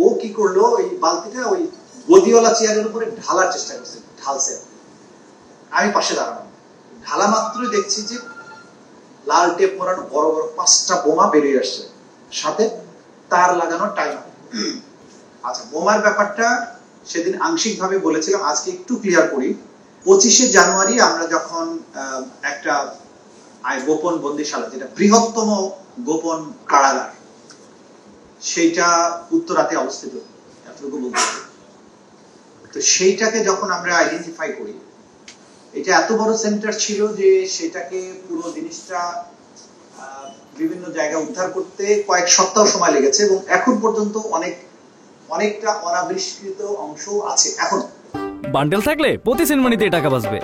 ও কি করলো, ওই বালতিটা ওই গদিওয়ালা চেয়ারের উপরে ঢালার চেষ্টা করছে, ঢালছে। আমি পাশে দাঁড়ানো, ঢালা মাত্রই দেখছি যে লাল টেপ মোড়ানো বড় বড় 5টা বোমা বেরিয়ে আসছে, সাথে তার লাগানো টাইমার। আচ্ছা, বোমার ব্যাপারটা সেদিন আংশিক ভাবে বলেছিলাম, আজকে একটু ক্লিয়ার করি। 25শে জানুয়ারি আমরা যখন একটা গোপন বন্দিশালা, যেটা বৃহত্তম গোপন কারাগার, সেইটা উত্তরাতে অবস্থিত, এতটুকু বলতে পারি। তো সেইটাকে যখন আমরা আইডেন্টিফাই করি, এটা এত বড় সেন্টার ছিল যে সেটাকে পুরো জিনিসটা বিভিন্ন জায়গায় উদ্ধার করতে কয়েক সপ্তাহ সময় লেগেছে, এবং এখন পর্যন্ত অনেকটা অনাবিষ্কৃত অংশ আছে এখন। বান্ডেল থাকলে প্রতি সেনমানিতে টাকা বাঁচবে।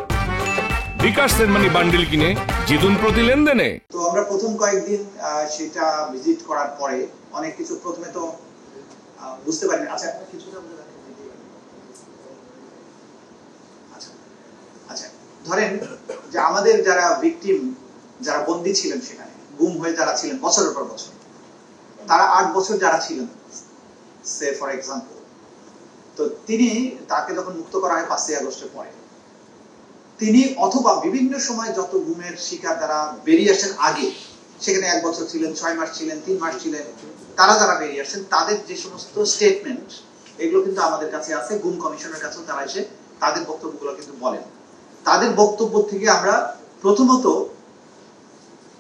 বিকাশ সেনমানি বান্ডেল কিনে জিতুন প্রতি লেনদেনে। তো আমরা প্রথম কয়েকদিন সেটা ভিজিট করার পরে অনেক কিছু প্রথমে তো বুঝতে পারিনি। আচ্ছা, কিছুটা আচ্ছা, ধরেন যে আমাদের যারা ভিকটিম, যারা বন্দী ছিলেন সেখানে, গুম হয়ে যারা ছিলেন বছরের পর বছর, তারা 8 বছর যারা ছিলেন, সে ফর এক্সাম্পল, তো তাকে যখন মুক্ত করা হয় 5ই আগস্টের পরে, তিনি অথবা বিভিন্ন সময় যত গুমের শিকার যারা বেরিয়ে আসেন আগে, সেখানে 1 বছর ছিলেন, 6 মাস ছিলেন, 3 মাস ছিলেন, তারা যারা বেরিয়ে আসেন, তাদের যে সমস্ত স্টেটমেন্ট, এগুলো কিন্তু আমাদের কাছে আছে। গুম কমিশনের কাছেও তারা এসে তাদের বক্তব্যগুলো কিন্তু বলেন। তাদের বক্তব্য থেকে আমরা প্রথমত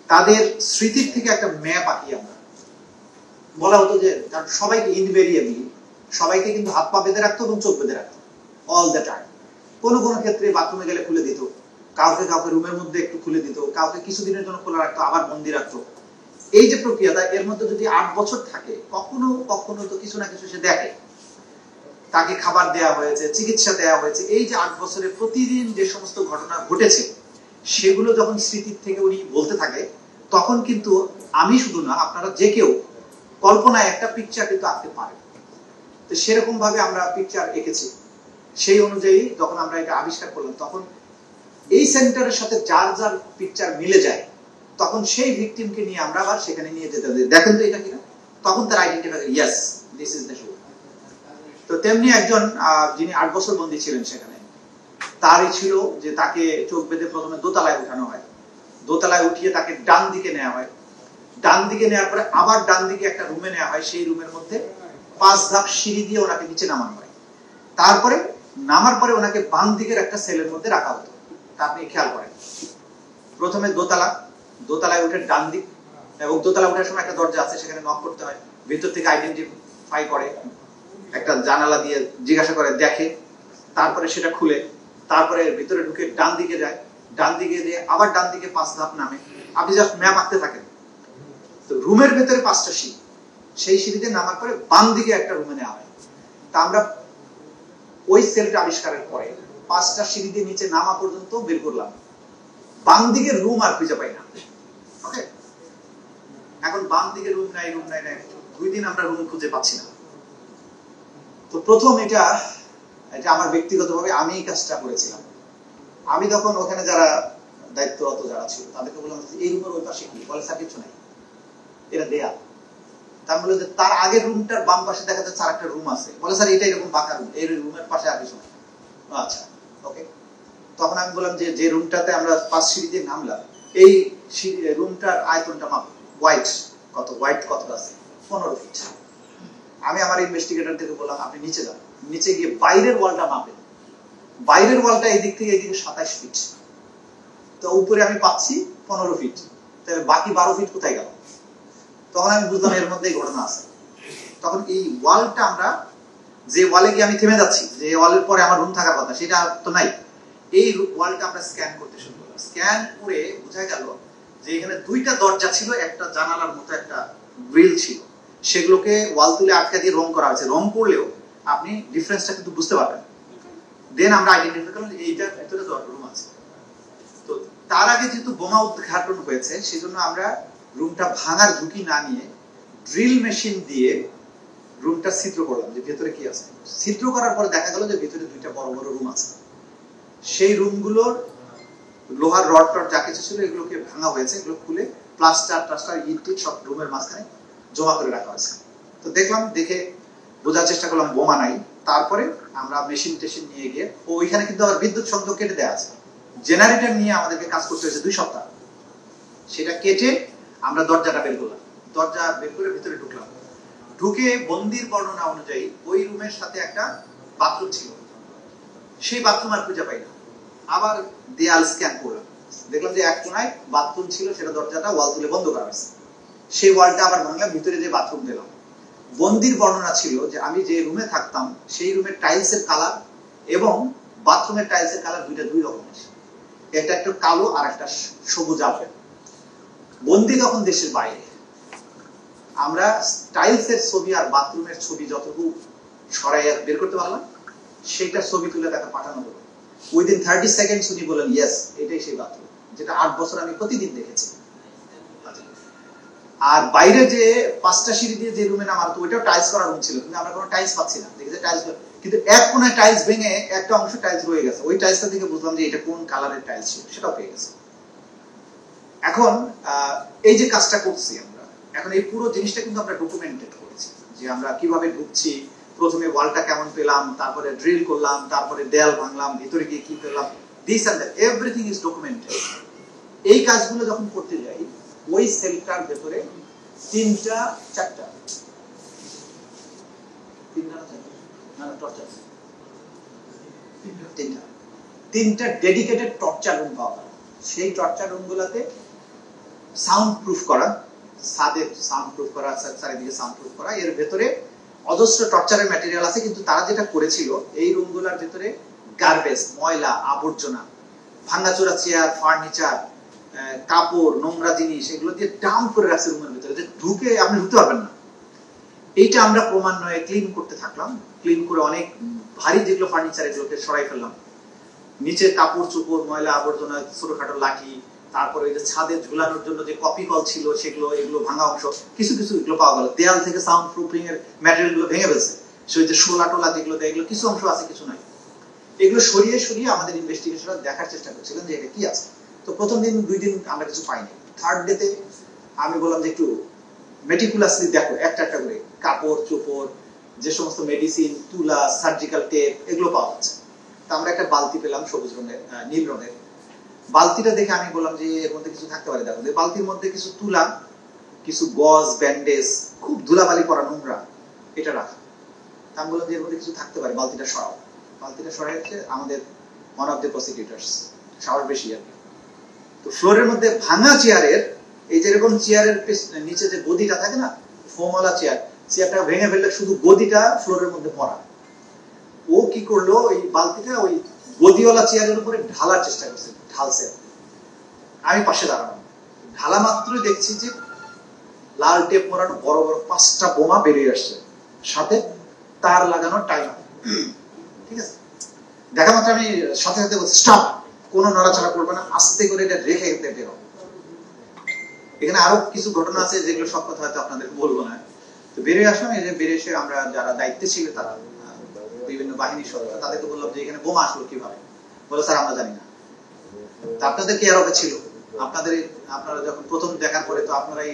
তাদের স্মৃতির থেকে একটা ম্যাপ আঁকি আমরা। বলা হতো যে সবাইকে ইনভেরিয়েবলি সবাইকে কিন্তু হাত পা বেঁধে রাখতো এবং চোখ বেঁধে রাখতো অল দ্য টাইম। কোনো কোনো ক্ষেত্রে বাথরুমে গেলে খুলে দিত, কাউকে কাউকে রুমের মধ্যে একটু খুলে দিত, কাউকে কিছুদিনের জন্য খোলা রাখতো, আবার বন্দি রাখতো। এই যে প্রক্রিয়াটা, এর মধ্যে যদি 8 বছর থাকে, কখনো কখনো তো কিছু না কিছু সে দেখে। তাকে খাবার দেয়া হয়েছে, চিকিৎসা দেয়া হয়েছে। এই যে 8 বছরে প্রতিদিন যে সমস্ত ঘটনা ঘটেছে, সেগুলো যখন স্মৃতির থেকে উনি বলতে থাকে, তখন কিন্তু আমি শুধু না, আপনারা যে কেউ কল্পনায় একটা পিকচার কিন্তু আঁকতে পারে। তো সেরকম ভাবে আমরা পিকচার এঁকেছি। সেই অনুযায়ী যখন আমরা এটা আবিষ্কার করলাম, তখন এই সেন্টারের সাথে যার যার পিকচার মিলে যায়, তখন সেই ভিকটিমকে নিয়ে আমরা আবার সেখানে নিয়ে যেতে হবে, দেখেন তো এটা কিনা। তখন তার আইডেন্টিফাই করে, yes, this is the show. তো তেমনি একজন যিনি 8 বছর বন্দী ছিলেন সেখানে, তারই ছিল যে তাকে চোখ বেঁধে প্রথমে দোতলায় উঠানো হয়, দোতলায় উঠিয়ে তাকে ডান দিকে নেওয়া হয়, ডান দিকে নেওয়ার পরে আবার ডান দিকে একটা রুমে নেওয়া হয়, সেই রুমের মধ্যে 5 ধাপ সিঁড়ি দিয়ে ওনাকে নিচে নামানো হয়। তারপরে নামার পরে ওনাকে বাম দিকের একটা সেলের মধ্যে রাখা হতো। তা আপনি খেয়াল করেন, প্রথমে দোতলায় উঠে ডান দিক, এবং দোতলা উঠার সময় একটা দরজা আছে, সেখানে নক করতে হয়, ভিতর থেকে আইডেন্টিফাই করে, একটা জানালা দিয়ে জিজ্ঞাসা করে, দেখে, তারপরে সেটা খুলে, তারপরে ভিতরে ঢুকে ডান দিকে যায়, ডান দিকে দিয়ে আবার ডান দিকে 5 ধাপ নামে। আপনি জাস্ট ম্যাপ আঁকতে থাকেন। তো রুমের ভেতরে 5টা সিঁড়ি, সেই সিঁড়িতে নামার পরে বাম দিকে একটা রুমে নেওয়া হয়। তা আমরা ওই সেলটা আবিষ্কারের পরে 5টা সিঁড়ি দিয়ে নিচে নামা পর্যন্ত বের করলাম, বাম দিকে রুম আর খুঁজে পাই না। ওকে, এখন বাম দিকে রুম নাই, 2 দিন আমরা রুম খুঁজে পাচ্ছি না। তো প্রথম এটা আমার ব্যক্তিগতভাবে আমি এই কাজটা করেছিলাম। আমি তখন ওখানে যারা দায়িত্বরত যারা ছিল, তাদেরকে বললাম, এই রুমের ওই পাশে কি? বলে, স্যার কিছু নাই, এটা দেয়াল। তার বলে যে তার আগের রুমটার বাম পাশে দেখা যাচ্ছে আর একটা রুম আছে। বলে, স্যার এটা এরকম বাঁকা রুম, এই রুমের পাশে আর কিছু নাই। আচ্ছা, ওকে। তখন আমি বললাম যে রুমটাতে আমরা 5 সিঁড়ি দিয়ে নামলাম, এই রুমটার আয়তনটা মাপ, হোয়াইট কতটা আছে? 15 ফিট। আমি আমার ইনভেস্টিগেটরদেরকে বললাম, আপনি নিচে যান, নিচে গিয়ে বাইরের ওয়ালটা মাপেন। বাইরের ওয়ালটা এদিক থেকে এদিকে 27 ফিট। তো উপরে আমি পাচ্ছি 15 ফিট, তাহলে বাকি 12 ফিট কোথায় গেল? তখন আমি বুঝলাম এর মধ্যেই ঘটনা আছে। তখন এই ওয়ালটা আমরা, যে ওয়ালে গিয়ে আমি থেমে যাচ্ছি, যে ওয়ালের পরে আমার রুম থাকার কথা, সেটা তো নাই, এই ওয়ালটা আমরা স্ক্যান করতে শুরু করলাম। স্ক্যান করে বোঝা গেল যে এখানে 2টা দরজা ছিল, একটা জানালার মতো একটা গ্রিল ছিল, সেগুলোকে ওয়াল তুলে আটকা দিয়ে রং করা হয়েছে। রং করলেও আপনি ডিফারেন্সটা কিন্তু বুঝতে পারবেন। দেন আমরা আইডেন্টিফাই করলাম যে এইটার ভিতরে রুম আছে। তো তার আগে যেহেতু বোমা উদ্ঘাটন হয়েছে, সেজন্য আমরা রুমটা ভাঙার ঝুঁকি না নিয়ে ড্রিল মেশিন দিয়ে রুমটা ছিদ্র করলাম, যে ভেতরে কি আছে। ছিদ্র করার পরে দেখা গেল যে ভেতরে 2টা বড় বড় রুম আছে। সেই রুমগুলোর লোহার রড টড যা কিছু ছিল, এগুলোকে ভাঙা হয়েছে, এগুলো খুলে প্লাস্টার ইট সব রুমের মাঝখানে জমা করে রাখা হয়েছে। তো দেখলাম, দেখে বোঝার চেষ্টা করলাম বোমা নাই। তারপরে আমরা মেশিন টেশিন নিয়ে গিয়ে, ওইখানে কিন্তু আবার বিদ্যুৎ সংযোগ কেটে দেওয়া আছে, জেনারেটর নিয়ে আমাদেরকে কাজ করতে হয়েছে 2 সপ্তাহ। সেটা কেটে আমরা দরজাটা বের করলাম, দরজা বের করে ভিতরে ঢুকলাম। ঢুকে বন্দির বর্ণনা অনুযায়ী ওই রুমের সাথে একটা বাথরুম ছিল, সেই বাথরুম আর খুঁজে পাই না। আবার দেয়াল স্ক্যান করলাম, দেখলাম যে এক কোনায় বাথরুম ছিল, সেটা দরজাটা ওয়াল তুলে বন্ধ করা হয়েছে। সেই ওয়ালটা আবার ভাঙলাম, ভিতরে যে বাথরুম পেলাম। বন্দির বর্ণনা ছিল যে আমি যে রুমে থাকতাম সেই রুমের টাইলসের কালার এবং বাথরুমের টাইলসের কালার দুই রকমের, একটা একটু কালো আর একটা সবুজ আভা। বন্দি তখন দেশের বাইরে, আমরা টাইলসের ছবি আর বাথরুমের ছবি যতটুকু সরাই বের করতে পারলাম, সেটা ছবি তুলে তাকে পাঠানো হলো। উইদিন 30 সেকেন্ডস উনি বলেন ইয়েস, এটাই সেই বাথরুম যেটা 8 বছর আমি প্রতিদিন দেখেছি। আর বাইরে যে 5টা সিঁড়ি দিয়ে যে রুমে নামার, তো ওইটাও টাইলস করা রুম ছিল, কিন্তু আমরা কোনো টাইলস পাচ্ছি না। দেখেছি টাইলস, কিন্তু এক কোনায় টাইলস ভেঙে একটা অংশ টাইলস রয়ে গেছে। ওই টাইলসটা থেকে বুঝলাম যে এটা কোন কালারের টাইলস ছিল, সেটাও পেয়ে গেছে। এখন এই যে কাজটা করছি আমরা, এখন এই পুরো জিনিসটা কিন্তু আমরা ডকুমেন্টেড করেছি, যে আমরা কিভাবে ঢুকছি, প্রথমে ওয়ালটা কেমন পেলাম, তারপরে ড্রিল করলাম, তারপরে দেয়াল ভাঙলাম, ভিতরে গিয়ে কি পেলাম, this and that, everything is documented. এই কাজগুলো যখন করতে যাই, ওই সেলটার ভেতরে 3টা 4টা ডেডিকেটেড টর্চার রুম পাওয়া গেল। সেই টর্চার রুম গুলাতে সাউন্ড প্রুফ করা, ছাদে সাউন্ড প্রুফ করা, চারিদিকে সাউন্ড প্রুফ করা। এর ভেতরে অজস্র টর্চারের ম্যাটেরিয়াল আছে, কিন্তু তারা যেটা করেছিল, এই রুমগুলোর ভেতরে গার্বেজ, ময়লা আবর্জনা, ভাঙাচোরা চেয়ার, ফার্নিচার, কাপড়, নোংরা জিনিস, এগুলো দিয়ে ডাম্প করে রাখছে রুমের ভিতরে, যে ঢুকে আপনি ঢুকতে পারবেন না। এইটা আমরা ক্রমান্বয়ে ক্লিন করতে থাকলাম। ক্লিন করে অনেক ভারী যেগুলো ফার্নিচার, এগুলোকে সরাই ফেললাম। নিচে কাপড় চোপড়, ময়লা আবর্জনা, ছোটখাটো লাঠি, তারপরে যে ছাদে ঝুলানোর জন্য যে কপি কল ছিল সেগুলো, এগুলো ভাঙা অংশ, কিছু কিছু এগুলো পাওয়া গেল। দেয়াল থেকে সাউন্ড প্রুফিং এর ম্যাটেরিয়াল গুলো ভেঙে ফেলছে, সেই যে শোলা টোলা যেগুলো দেয়, এগুলো কিছু অংশ আছে, কিছু নাই। এগুলো সরিয়ে সরিয়ে আমাদের ইনভেস্টিগেশনরা দেখার চেষ্টা করছিলেন যে এটা কি আছে। তো প্রথম দিন 2 দিন আমরা কিছু পাইনি। থার্ড ডেতে আমি বললাম যে একটু মেটিকুলাসলি দেখো, একটা একটা করে কাপড় চোপড়, যে সমস্ত মেডিসিন, তুলা, সার্জিক্যাল টেপ, এগুলো পাওয়া যাচ্ছে। তা আমরা একটা বালতি পেলাম, সবুজ রঙের, নীল রঙের বালতিটা দেখে আমি বললাম যে এর মধ্যে কিছু থাকতে পারে। দেখো বালতির মধ্যে কিছু তুলা, কিছু গজ, ব্যান্ডেজ, খুব ধুলাবালি পরা নোংরা, এটা রাখা। আমি বললাম যে এর মধ্যে কিছু থাকতে পারে, বালতিটা সরাও। বালতিটা সরাই হচ্ছে আমাদের ওয়ান অফ দ্য প্রসিকিউটরস, সাহস বেশি আর কি। তো ফ্লোরের মধ্যে ভাঙা চেয়ারের, এই যেরকম চেয়ারের নিচে যে গদিটা থাকে না, ফোমওয়ালা চেয়ার, চেয়ারটা ভেঙে ফেললে শুধু গদিটা ফ্লোরের মধ্যে পড়া। ও কি করলো, ওই বালতিটা ওই গদিওয়ালা চেয়ারের উপরে ঢালার চেষ্টা করছে, ঢালছে। আমি পাশে দাঁড়ানো, ঢালা মাত্রই দেখছি যে লাল টেপ মোড়ানো বড় বড় 5টা বোমা বেরিয়ে আসছে, সাথে তার লাগানো টাইমার। ঠিক আছে, দেখা মাত্র আমি সাথে সাথে বলছি স্টপ, কোনো নড়াচড়া করবে না, আস্তে করে এটা রেখে বেরো। এখানে আরো কিছু ঘটনা আছে যেগুলো সব কথা হয়তো আপনাদের বলবো না। তো বেরিয়ে আসলাম, এই যে বেরিয়ে এসে আমরা যারা দায়িত্বে ছিল, তারা বিভিন্ন বাহিনীর সদস্য, তাদেরকে বললাম যে এখানে বোমা আসলো কিভাবে। বলে স্যার আমরা জানি না। তা আপনাদের কি আরো ছিল, আপনারা যখন প্রথম দেখার পরে তো আপনারাই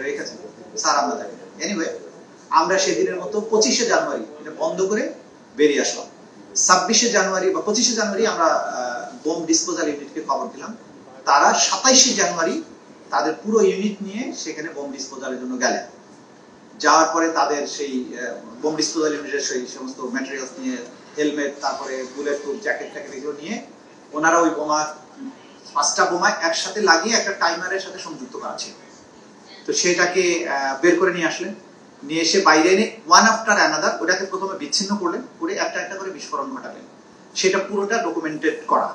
রেখেছেন। স্যার আমরা জানি না। এনিওয়ে আমরা সেদিনের মতো 25শে জানুয়ারি এটা বন্ধ করে বেরিয়ে আসলাম। 26শে জানুয়ারি বা 25শে জানুয়ারি আমরা বোম ডিসপোজাল ইউনিটকে খবর দিলাম। তারা 27শে জানুয়ারি তাদের পুরো ইউনিট নিয়ে সেখানে বোম ডিসপোজালের জন্য গেলেন। যাওয়ার পরে তাদের সেই বোম ডিসপোজাল ইউনিটের সেই সমস্ত ম্যাটেরিয়ালস নিয়ে, হেলমেট, তারপরে বুলেট প্রুফ জ্যাকেট ট্যাকেট, এগুলো নিয়ে ওনারা ওই বোমা 5টা বোমা একসাথে লাগিয়ে একটা টাইমারের সাথে সংযুক্ত করা ছিল। তো সেটাকে বের করে নিয়ে আসলেন। নিয়ে এসে বাইরে এনে ওয়ান আফটার অ্যানাদার ওটাকে প্রথমে বিচ্ছিন্ন করলেন, করে একটা একটা করে বিস্ফোরণ ঘটালেন। সেটা পুরোটা ডকুমেন্টেড করা,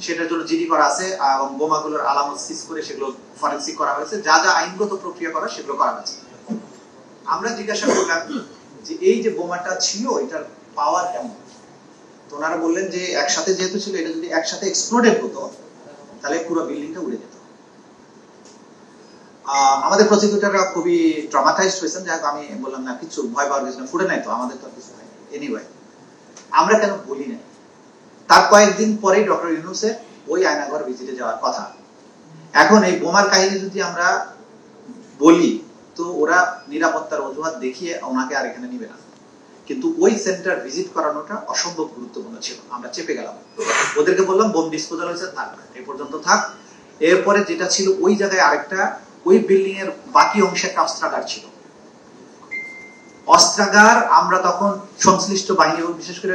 সেটার জন্য জিডি করা আছে, এবং বোমাগুলোর আলামত সিজ করে সেগুলো ফরেনসিক করা হয়েছে। যা যা আইনগত প্রক্রিয়া করা সেগুলো করা হয়েছে। আমরা জিজ্ঞাসা করলাম যে এই যে বোমাটা ছিল, এটার পাওয়ার কেমন। তো ওনারা বললেন যে একসাথে যেহেতু ছিল, এটা যদি একসাথে এক্সপ্লোডেড হতো তাহলে পুরো বিল্ডিংটা উড়ে যেত। আমাদের প্রসিকিউটররা খুবই ট্রমাটাইজড হয়েছেন। যাই হোক, আমি বললাম না, কিছু ভয় পাওয়ার কিছু না, ফুটে নাই তো, আমাদের তো কিছু হয়নি। এনিওয়ে আমরা কেন বলি না, তার কয়েকদিন পরেই ডক্টর ইউনূসের ওই আয়নাঘর ভিজিটে যাওয়ার কথা। এখন এই বোমার কাহিনী যদি আমরা বলি, তো ওরা নিরাপত্তার অজুহাত দেখিয়ে ওনাকে আর এখানে নিবে না। কিন্তু ওই সেন্টার ভিজিট করানোটা অসম্ভব গুরুত্বপূর্ণ ছিল। আমরা চেপে গেলাম, ওদেরকে বললাম বোম ডিসপোজাল হয়েছে, থাক এ পর্যন্ত থাক। এরপরে যেটা ছিল ওই জায়গায় আরেকটা, ওই বিল্ডিং এর বাকি অংশে একটা অস্ত্রাগার ছিল। অস্ত্রাগার আমরা তখন সংশ্লিষ্ট বাহিনী এবং বিশেষ করে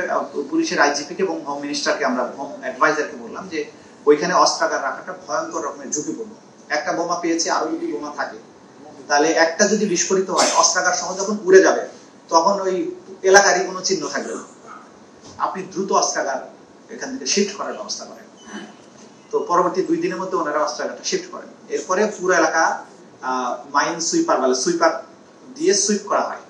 পুলিশের আইজিপি কে এবং হোম মিনিস্টারকে, আমরা হোম অ্যাডভাইজারকে বললাম যে ওইখানে অস্ত্রাগার রাখাটা ভয়ঙ্কর রকমের ঝুঁকিপূর্ণ। একটা বোমা পেয়েছে, আরো যদি বোমা থাকে তাহলে একটা যদি বিস্ফোরিত হয়, অস্ত্রাগার সহ যখন উড়ে যাবে তখন ওই এলাকারই কোনো চিহ্ন থাকবে না। আপনি দ্রুত অস্ত্রাগার এখান থেকে শিফট করার ব্যবস্থা করেন। তো পরবর্তী 2 দিনের মধ্যে ওনারা অস্ত্রাগারটা শিফট করেন। এরপরে পুরো এলাকা মাইন সুইপার বলে, সুইপার দিয়ে সুইপ করা হয়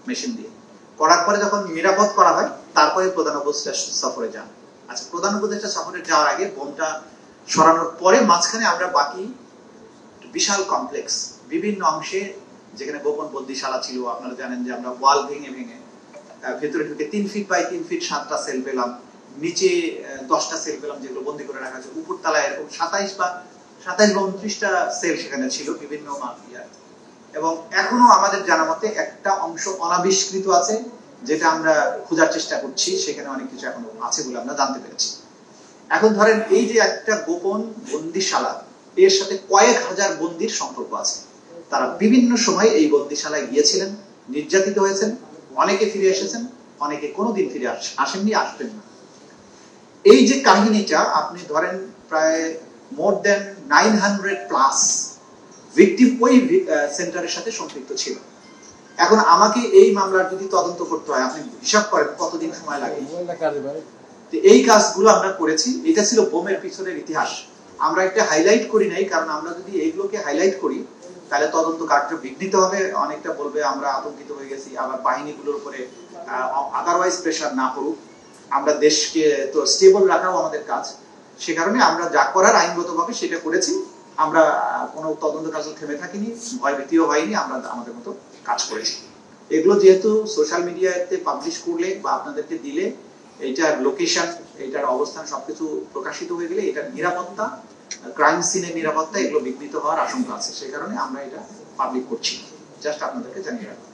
মেশিন দিয়ে। করার পরে যখন নিরাপদ করা হয় তারপরে প্রধান উপদেষ্টা সফরে যান। আচ্ছা, প্রধান উপদেষ্টা সফরে যাওয়ার আগে বোমটা সরানোর পরে মাঝখানে আমরা বাকি বিশাল কমপ্লেক্স বিভিন্ন অংশে যেখানে গোপন বন্দিশালা ছিল, আপনারা জানেন যে আমরা ওয়াল ভেঙে ভেঙে ভেতরে ঢুকে 3 ফিট বাই 3 ফিট 7টা সেল পেলাম, নিচে 10টা সেল পেলাম যেগুলো বন্দি করে রাখা আছে, উপর তলায় এরকম 27 বা 29টা সেল সেখানে ছিল বিভিন্ন মাফিয়ার। এবং এখনো আমাদের জানা মতে একটা অংশ অনাবিষ্কৃত আছে, যেটা আমরা খোঁজার চেষ্টা করছি, সেখানে অনেক কিছু এখনো আছে বলে আমরা জানতে পেরেছি। এখন ধরেন এই যে একটা গোপন বন্দিশালা, এর সাথে কয়েক হাজার বন্দির সম্পর্ক আছে। তারা বিভিন্ন সময় এই বন্দিশালায় গিয়েছিলেন, নির্যাতিত হয়েছেন, অনেকে ফিরে এসেছেন, অনেকে কোনোদিন ফিরে আসেননি, আসবেন না। এই যে কাহিনীটা আপনি ধরেন প্রায় মোর দেন 900 প্লাস ভিকটিম ওই সেন্টারের সাথে সম্পৃক্ত ছিল। এখন আমাকে এই মামলার যদি তদন্ত করতে হয়, আপনি হিসাব করেন কতদিন সময় লাগে। এই কাজগুলো আমরা করেছি। এটা ছিল বোমের পিছনের ইতিহাস। আমরা একটা হাইলাইট করি নাই, কারণ আমরা যদি এইগুলোকে হাইলাইট করি তাহলে তদন্ত কার্য বিঘ্নিত হবে, অনেকটা বলবে আমরা আতঙ্কিত হয়ে গেছি, আবার বাহিনীগুলোর উপরে আদারওয়াইজ প্রেশার না পড়ুক। আমরা দেশকে তো স্টেবল রাখাও আমাদের কাজ, সে কারণে আমরা যা করার আইনগতভাবে সেটা করেছি। আমরা কোনো তদন্ত কাজ থেমে থাকিনি, ভয়ভীতিও হয়নি, আমরা আমাদের মতো কাজ করেছি। এগুলো যেহেতু সোশ্যাল মিডিয়াতে পাবলিশ করলে বা আপনাদেরকে দিলে এইটার লোকেশন, এইটার অবস্থান সবকিছু প্রকাশিত হয়ে গেলে এটার নিরাপত্তা, ক্রাইম সিনের নিরাপত্তা, এগুলো বিঘ্নিত হওয়ার আশঙ্কা আছে। সেই কারণে আমরা এটা পাবলিক করছি, জাস্ট আপনাদেরকে জানিয়ে রাখবো।